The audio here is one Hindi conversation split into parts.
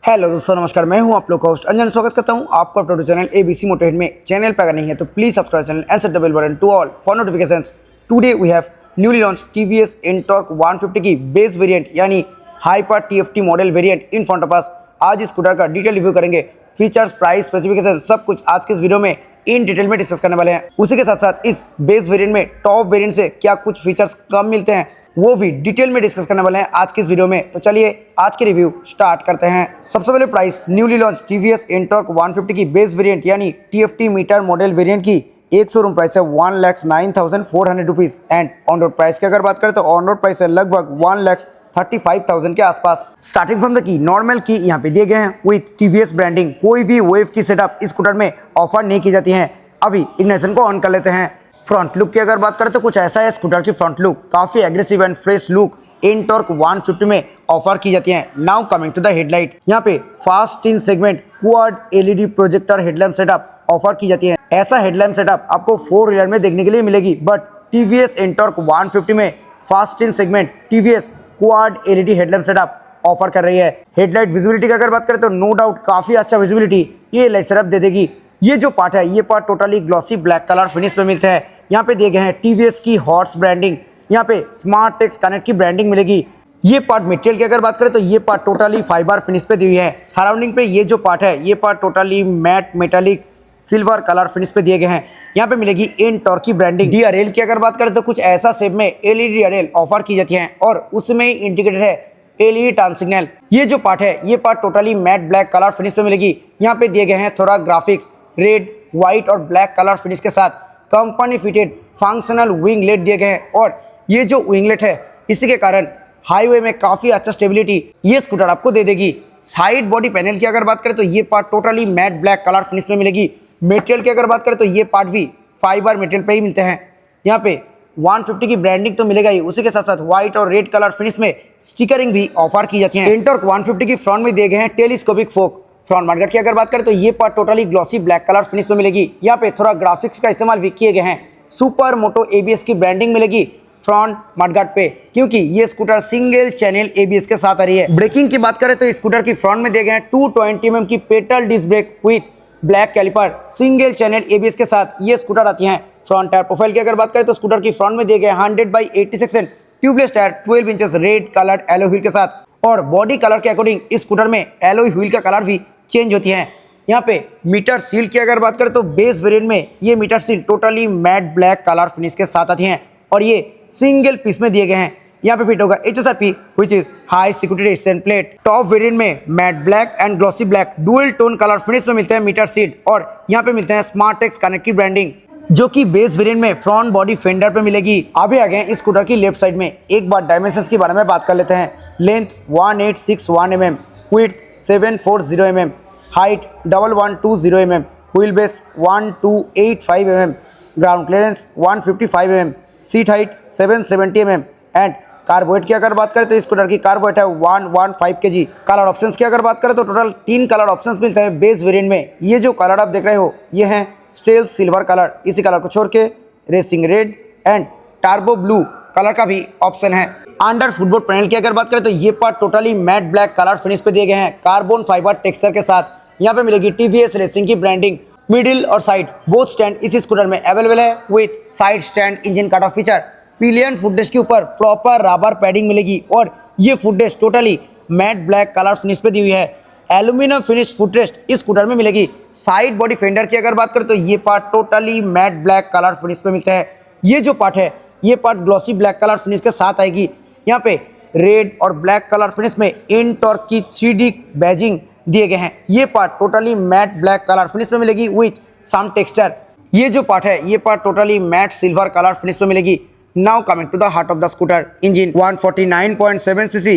हेलो दोस्तों, नमस्कार। मैं हूं आप लोग का होस्ट अंजन। स्वागत करता हूं आपको अपने चैनल एबीसी मोटरहेड में। चैनल पर अगर नहीं है तो please subscribe channel and set the bell button to all for notifications. Today we have newly launch TVS Ntorq 150 की बेस वेरिएंट यानी hyper TFT model variant in front of us. आज इस स्कूटर का डिटेल रिव्यू करेंगे। फीचर्स, प्राइस, स्पेसिफिकेशन सब कुछ आज के इस वीडियो में इन डिटेल में डिस्कस करने वाले हैं। उसी के साथ साथ इस बेस वेरिएंट में टॉप वेरिएंट से क्या कुछ फीचर्स कम मिलते हैं वो भी डिटेल में डिस्कस करने वाले हैं आज की इस वीडियो में। तो चलिए आज की रिव्यू स्टार्ट करते हैं। सबसे पहले price, newly launch TVS Ntorq 150 की बेस वेरिएंट यानी टीएफटी मीटर मॉडल वेरिएंट की एक शोरूम प्राइस है 1,09,400 rupees and on road price की अगर बात करें तो ऑन रोड प्राइस है लगभग 1,35,000 के आसपास। Starting from the key normal की यहाँ पे दिए गए हैं विथ टीवीएस ब्रांडिंग। कोई भी वेव की सेटअप इस स्कूटर में ऑफर नहीं की जाती है। अभी इग्निशन को ऑन कर लेते हैं। फ्रंट लुक की अगर बात करें तो कुछ ऐसा है स्कूटर की फ्रंट लुक। काफी aggressive and fresh look Ntorq 150 में ऑफर की जाती है। Now coming to the headlight, यहाँ पे first in segment quad LED projector headlamp setup offer की जाती है। ऐसा हेडलैम्प सेटअप आपको 4 व्हीलर में देखने के लिए मिलेगी, बट टीवीएस एनटॉर्क 150 में fast in segment TVS quad LED headlamp setup offer कर रही है। हेडलाइट विजिबिलिटी की अगर बात करें तो नो डाउट काफी अच्छा विजिबिलिटी ये लाइट सेटअप दे देगी। ये जो पार्ट है ये part totally glossy black colour finish पे मिलते हैं। यहाँ पे दिए गए हैं टीवीएस की हॉर्स ब्रांडिंग, यहाँ पे स्मार्ट टेक्स कनेक्ट की ब्रांडिंग मिलेगी। ये पार्ट मटेरियल की अगर बात करें तो ये पार्ट टोटली फाइबर फिनिश पे दी हुई है। सराउंडिंग पे ये जो पार्ट है ये part totally matte metallic silver colour finish पे दिए गए हैं। यहाँ पे मिलेगी एनटॉर्क की ब्रांडिंग। डीआरएल की अगर बात करें तो कुछ ऐसा शेप में एलईडी डीआरएल ऑफर की जाती है और उसमें इंटीग्रेटेड है एलईडी टर्न सिग्नल। ये जो पार्ट है ये part totally matte black colour finish पे मिलेगी। यहाँ पे दिए गए हैं थोड़ा ग्राफिक्स रेड, व्हाइट और ब्लैक कलर फिनिश के साथ कंपनी फिटेड फंक्शनल विंगलेट दिए गए हैं और ये जो विंगलेट है इसी के कारण हाईवे में काफी अच्छा स्टेबिलिटी ये स्कूटर आपको दे देगी। साइड बॉडी पैनल की अगर बात करें तो ये part totally matte black colour finish में मिलेगी। मटेरियल की अगर बात करें तो ये पार्ट भी फाइबर मटेरियल पे ही मिलते हैं। यहाँ पे 150 की ब्रांडिंग तो मिलेगा ही, उसी के साथ साथ व्हाइट और रेड कलर फिनिश में स्टिकरिंग भी ऑफर की जाती है। एनटॉर्क 150 की फ्रंट में दिए गए हैं टेलीस्कोपिक फोक। फ्रंट मडगार्ड की अगर बात करें तो ये part totally glossy black colour finish में मिलेगी। यहाँ पे थोड़ा ग्राफिक्स का इस्तेमाल भी किए गए हैं। सुपर मोटो एबीएस की ब्रांडिंग मिलेगी फ्रंट मडगार्ड पे, क्योंकि ये स्कूटर सिंगल चैनल एबीएस के साथ आ रही है। ब्रेकिंग की बात करें तो इस स्कूटर की फ्रंट में दिए गए हैं 220 mm की petal disc brake with black caliper. Single channel ABS के साथ ये स्कूटर आती है। फ्रंट टायर प्रोफाइल की अगर बात करें तो स्कूटर की फ्रंट में दिए गए 100/80 section tubeless tyre 12 inches red coloured alloy wheel के साथ और बॉडी कलर के अकॉर्डिंग इस स्कूटर में एलॉय व्हील का कलर भी चेंज होती है। यहाँ पे मीटर सील की अगर बात करें तो बेस वेरिएंट में ये meter seal totally matte black colour finish के साथ आती हैं और ये सिंगल पीस में दिए गए हैं। यहाँ पे फिट होगा HSRP which is high security resistant plate. Top variant में matt black and glossy black dual tone colour finish में मिलते हैं मीटर सील और यहाँ पे मिलते हैं स्मार्ट टेक्स कनेक्ट की ब्रांडिंग जो कि बेस वेरिएंट में फ्रंट बॉडी फेंडर पे मिलेगी। अभी आ गए इस स्कूटर की लेफ्ट साइड में। एक बार डायमेंशंस के बारे में बात कर लेते हैं। Length 1861 mm, width 740 mm, height 1120 mm, wheel base 1285 mm, ground clearance 155 mm, seat height 770 mm and कार्बोवेट की अगर बात करें तो इस स्कूटर की कार्बोवेट है 115 kg। कलर ऑप्शंस की अगर बात करें तो टोटल 3 कलर ऑप्शंस मिलते हैं बेस वेरिएंट में। ये जो कलर आप देख रहे हो ये है स्टेल सिल्वर कलर, इसी कलर को छोड़ के racing red and turbo blue colour का भी ऑप्शन है। अंडर फुटबोर्ड पैनल की अगर बात करें तो ये part totally matte black colour finish पे दिए गए हैं कार्बन फाइबर टेक्सचर के साथ। यहाँ पे मिलेगी टीवीएस रेसिंग की ब्रांडिंग। मिडिल और साइड बोथ स्टैंड इस स्कूटर में अवेलेबल है with side stand engine cut off feature. Pillion footrest के ऊपर प्रॉपर रबर पैडिंग मिलेगी और ये footrest totally matte black colour finish पे दी हुई है। एल्यूमिनियम फिनिश फुटरेस्ट इस स्कूटर में मिलेगी। साइड बॉडी फेंडर की अगर बात करें तो ये part totally matte black colour finish पे मिलता है। ये जो पार्ट है ये part glossy black colour finish के साथ आएगी। यहाँ पे रेड और ब्लैक कलर फिनिश में एनटॉर्क की 3D बैजिंग दिए गए हैं। ये part totally matte black colour finish में मिलेगी विथ सम टेक्सचर। ये जो पार्ट है ये part totally matte silver colour finish में मिलेगी। Now coming to the heart of the scooter, engine 149.7 cc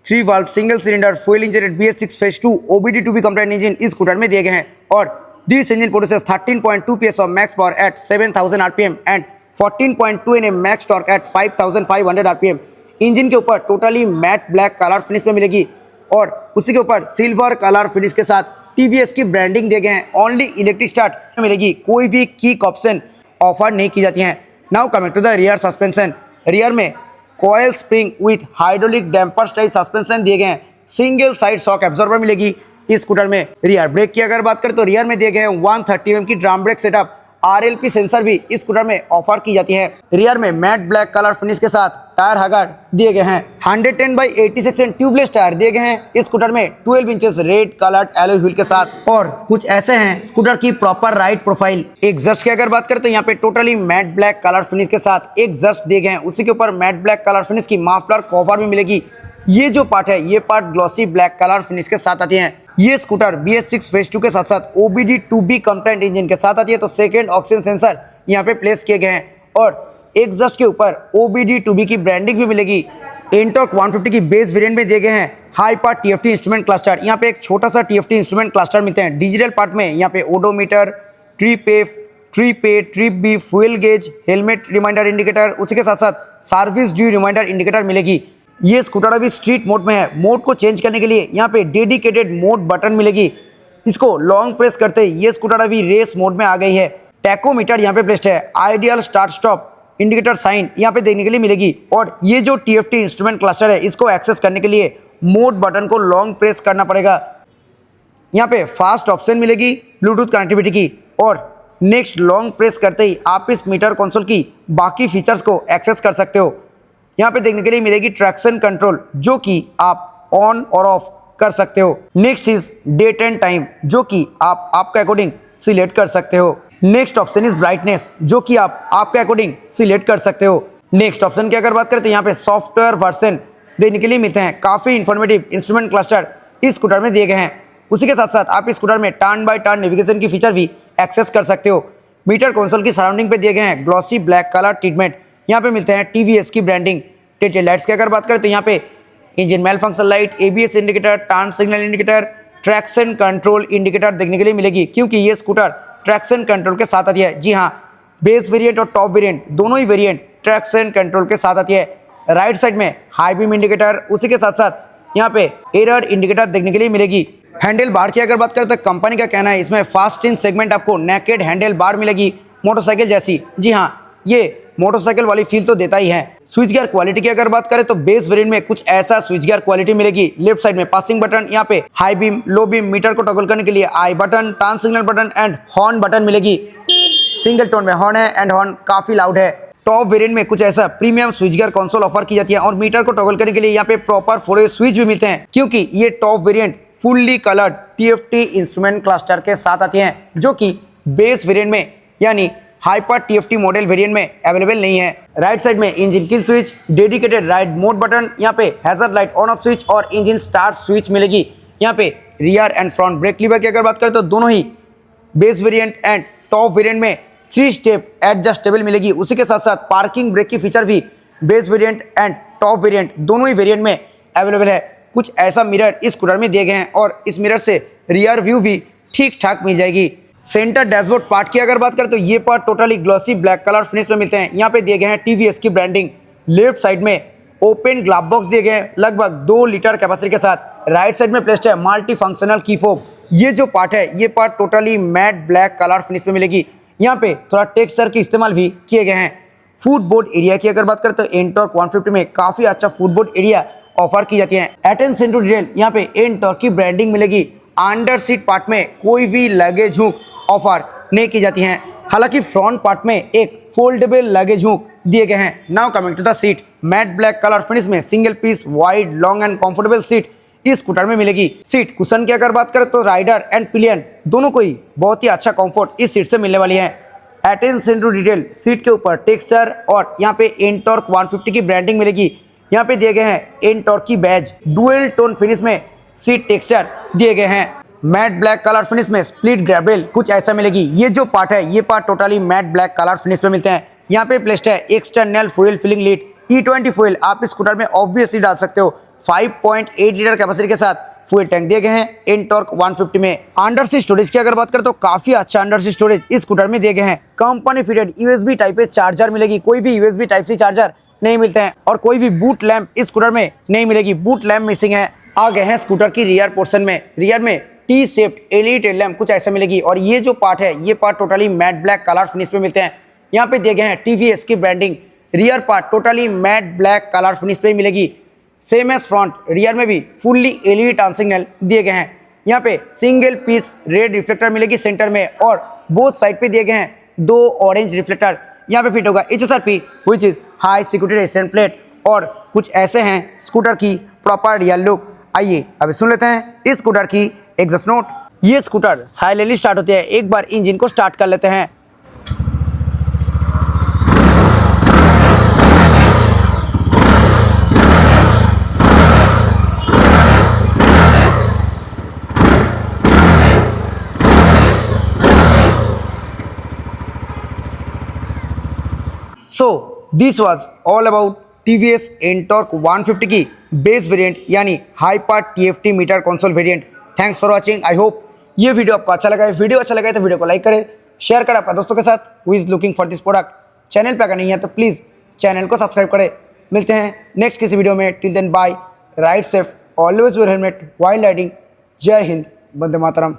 3 valve single cylinder fuel injected BS6 phase 2 OBD2B compliant engine इस स्कूटर में दिए गए हैं और this engine produces 13.2 PS of max power at 7000 rpm and 14.2 Nm max torque at 5500 rpm। Engine के ऊपर totally matte black colour finish में मिलेगी और उसी के ऊपर सिल्वर कलर फिनिश के साथ टीवीएस की ब्रांडिंग दिए गए हैं। ओनली इलेक्ट्रिक स्टार्ट मिलेगी, कोई भी किक ऑप्शन ऑफर नहीं की जाती हैं। Now coming to the rear suspension, rear में coil spring with hydraulic dampers type suspension दिए गए हैं। सिंगल साइड शॉक एब्जॉर्बर मिलेगी इस स्कूटर में। रियर ब्रेक की अगर बात करें तो रियर में दिए गए हैं 130 mm की drum brake setup. RLP sensor भी इस स्कूटर में ऑफर की जाती है। रियर में मैट ब्लैक कलर फिनिश के साथ टायर हगार्ड दिए गए हैं। 110/86 इंच ट्यूबलेस टायर दिए गए हैं इस स्कूटर में 12 inches red coloured alloy wheel के साथ। और कुछ ऐसे हैं स्कूटर की प्रॉपर राइड प्रोफाइल। एग्जॉस्ट की अगर बात करें तो यहाँ पे totally matte black colour finish के साथ एग्जॉस्ट दिए गए हैं। उसी के ऊपर मैट ब्लैक कलर फिनिश की मफलर कवर भी मिलेगी। ये जो पार्ट है ये part glossy black colour finish के साथ आती है। ये स्कूटर BS6 फेज 2 के साथ साथ OBD2B कंप्लायंट इंजन के साथ आती है। तो सेकेंड ऑक्सीजन सेंसर यहाँ पे प्लेस किए गए हैं और एग्जॉस्ट के ऊपर OBD2B की ब्रांडिंग भी मिलेगी। एनटॉर्क 150 की बेस वेरिएंट में दिए गए हैं high part TFT instrument cluster. यहाँ पे एक छोटा सा TFT इंस्ट्रूमेंट क्लस्टर मिलते हैं। डिजिटल पार्ट में यहाँ पे odometer, trip A, trip B, fuel gauge, helmet reminder indicator, उसी के साथ साथ सर्विस ड्यू रिमाइंडर इंडिकेटर मिलेगी। ये स्कूटर अभी स्ट्रीट मोड में है। मोड को चेंज करने के लिए यहाँ पे डेडिकेटेड मोड बटन मिलेगी। इसको लॉन्ग प्रेस करते ही ये स्कूटर अभी रेस मोड में आ गई है। टैकोमीटर यहाँ पे प्लेस्ड है। Idle start stop indicator sign यहाँ पे देखने के लिए मिलेगी। और ये जो TFT इंस्ट्रूमेंट क्लस्टर है इसको एक्सेस करने के लिए मोड बटन को लॉन्ग प्रेस करना पड़ेगा। यहाँ पे फास्ट ऑप्शन मिलेगी ब्लूटूथ कनेक्टिविटी की। और नेक्स्ट लॉन्ग प्रेस करते ही आप इस मीटर कंसोल की बाकी फीचर्स को एक्सेस कर सकते हो। यहाँ पे देखने के लिए मिलेगी ट्रैक्शन कंट्रोल जो कि आप ऑन और ऑफ कर सकते हो। Next is date and time जो कि आप आपके अकॉर्डिंग सिलेक्ट कर सकते हो। नेक्स्ट ऑप्शन इज ब्राइटनेस जो कि आप आपके अकॉर्डिंग सिलेक्ट कर सकते हो। नेक्स्ट ऑप्शन की अगर बात करें तो यहाँ पे सॉफ्टवेयर वर्जन देखने के लिए मिलते हैं। काफी इंफॉर्मेटिव इंस्ट्रूमेंट क्लस्टर इस स्कूटर में दिए गए हैं। उसी के साथ साथ आप इस स्कूटर में टर्न बाय टर्न नेविगेशन की फीचर भी एक्सेस कर सकते हो। मीटर कंसोल की सराउंडिंग पे दिए गए हैं ग्लॉसी ब्लैक कलर ट्रीटमेंट। यहाँ पे मिलते हैं TVS की ब्रांडिंग। टेल लाइट्स की अगर बात करें तो यहाँ पे engine malfunction light, ABS indicator, turn signal indicator, traction control indicator देखने के लिए मिलेगी क्योंकि ये स्कूटर ट्रैक्शन कंट्रोल के साथ आती है। जी हाँ, बेस वेरिएंट और टॉप वेरिएंट दोनों ही वेरिएंट ट्रैक्शन कंट्रोल के साथ आती है। राइट साइड में हाई बीम इंडिकेटर, उसी के साथ साथ यहाँ पे एरर इंडिकेटर देखने के लिए मिलेगी। हैंडल बार की अगर बात करें तो कंपनी का कहना है इसमें फास्ट इन सेगमेंट आपको नेकेड हैंडल बार मिलेगी मोटरसाइकिल जैसी। जी हाँ, ये मोटरसाइकिल वाली फील तो देता ही है। स्विच गियर क्वालिटी की अगर बात करें तो बेस वेरिएंट में कुछ ऐसा स्विच गियर क्वालिटी मिलेगी। लेफ्ट साइड में पासिंग बटन, यहाँ पे high beam, low beam, meter को टॉगल करने के लिए I button, turn signal button and horn button मिलेगी। सिंगल टोन में हॉर्न है एंड हॉर्न काफी लाउड है। टॉप वेरिएंट में कुछ ऐसा premium switch gear console offer की जाती है और मीटर को टॉगल करने के लिए यहाँ पे प्रॉपर 4-way स्विच भी मिलते हैं क्योंकि ये top variant fully coloured TFT instrument cluster के साथ आती हैं जो कि बेस वेरिएंट में यानी हाइपर TFT मॉडल वेरिएंट में अवेलेबल नहीं है। राइट साइड में engine kill switch, dedicated ride mode button, यहाँ पे hazard light on off switch और इंजन स्टार्ट स्विच मिलेगी। यहाँ पे rear and front brake lever की अगर बात करें तो दोनों ही base variant and top variant में 3 स्टेप एडजस्टेबल मिलेगी। उसी के साथ साथ पार्किंग ब्रेक की फीचर भी base variant and top variant दोनों ही वेरिएंट में अवेलेबल है। कुछ ऐसा मिरर इस स्कूटर में दिए गए हैं और इस मिरर से रियर व्यू भी ठीक ठाक मिल जाएगी। सेंटर डैशबोर्ड पार्ट की अगर बात करें तो ये part totally glossy black colour finish में मिलते हैं। यहाँ पे दिए गए हैं TVS की ब्रांडिंग। लेफ्ट साइड में ओपन ग्लास बॉक्स दिए गए हैं लगभग 2 लीटर कैपेसिटी के साथ। राइट साइड में प्लेस्ड है मल्टी फंक्शनल की फोब। ये जो पार्ट है ये part totally matte black colour finish में मिलेगी। यहाँ पे थोड़ा टेक्सचर के इस्तेमाल भी किए गए हैं। फुट बोर्ड एरिया की अगर बात करें तो एनटॉर्क 150 में काफी अच्छा फुट बोर्ड एरिया ऑफर की जाती है। अटेंशन टू डिटेल, यहाँ पे एनटॉर्क की ब्रांडिंग मिलेगी। अंडर सीट पार्ट में कोई भी लगेज हुक ऑफर नहीं की जाती हैं। हालांकि फ्रंट पार्ट में एक फोल्डेबल लगेज हुक दिए गए हैं। Now coming to the seat, matt black colour finish में single piece wide long and comfortable seat इस स्कूटर में मिलेगी। सीट कुशन की अगर बात करें तो राइडर एंड पिलियन दोनों को ही बहुत ही अच्छा कंफर्ट इस सीट से मिलने वाली है। अटेंशन टू डिटेल, सीट के ऊपर टेक्सचर और यहाँ पे एनटॉर्क 150 की ब्रांडिंग मिलेगी। यहाँ पे दिए गए हैं एनटॉर्क की बैज। डुअल टोन फिनिश में सीट टेक्सचर दिए गए हैं। मैट ब्लैक कलर फिनिश में स्प्लिट ग्रैबल कुछ ऐसा मिलेगी। ये जो पार्ट है ये part totally matte black colour finish में मिलते हैं। यहाँ पे प्लेस्ड है external fuel filling lid E20 fuel. आप इस स्कूटर में ऑब्वियसली डाल सकते हो। 5.8 लीटर कैपेसिटी के साथ फ्यूल टैंक दिए गए हैं एनटॉर्क 150 में। अंडर सीट स्टोरेज की अगर बात करें तो काफी अच्छा अंडर सीट स्टोरेज इस स्कूटर में दिए गए हैं। Company fitted USB type A charger मिलेगी। कोई भी USB टाइप सी चार्जर नहीं मिलते हैं और कोई भी बूट लैंप इस स्कूटर में नहीं मिलेगी। बूट लैंप मिसिंग है। आ गए हैं स्कूटर की रियर पोर्शन में। रियर में T-shaped LED टेल लैंप कुछ ऐसा मिलेगी और ये जो पार्ट है ये part totally matte black colour finish में मिलते हैं। यहाँ पे दिए गए हैं TVS की branding. Rear part totally matte black colour finish पे मिलेगी। सेम एज फ्रंट, रियर में भी फुल्ली LED टर्न सिग्नल दिए गए हैं। यहाँ पे सिंगल पीस रेड रिफ्लेक्टर मिलेगी सेंटर में, और बोथ साइड पे दिए गए हैं 2 ऑरेंज रिफ्लेक्टर। यहाँ पे फिट होगा HSRP which is high security resistant plate, और कुछ ऐसे हैं स्कूटर की प्रॉपर रियल लुक। आइए अब सुन लेते हैं इस स्कूटर की एग्जॉस्ट नोट। ये स्कूटर साइलेंटली स्टार्ट होती है, एक बार इंजन को स्टार्ट कर लेते हैं। So this was all about TVS Ntorq 150 की बेस वेरिएंट यानी high power TFT meter console variant. Thanks for watching. I hope ये वीडियो आपको अच्छा लगा है। वीडियो अच्छा लगा है तो वीडियो को लाइक करें, शेयर करें अपने दोस्तों के साथ who is looking for this product. Channel पे अगर नहीं है तो प्लीज़ चैनल को सब्सक्राइब करें। मिलते हैं नेक्स्ट किसी वीडियो में। Till then bye, ride safe, always wear helmet while riding. जय हिंद, वंदे मातरम।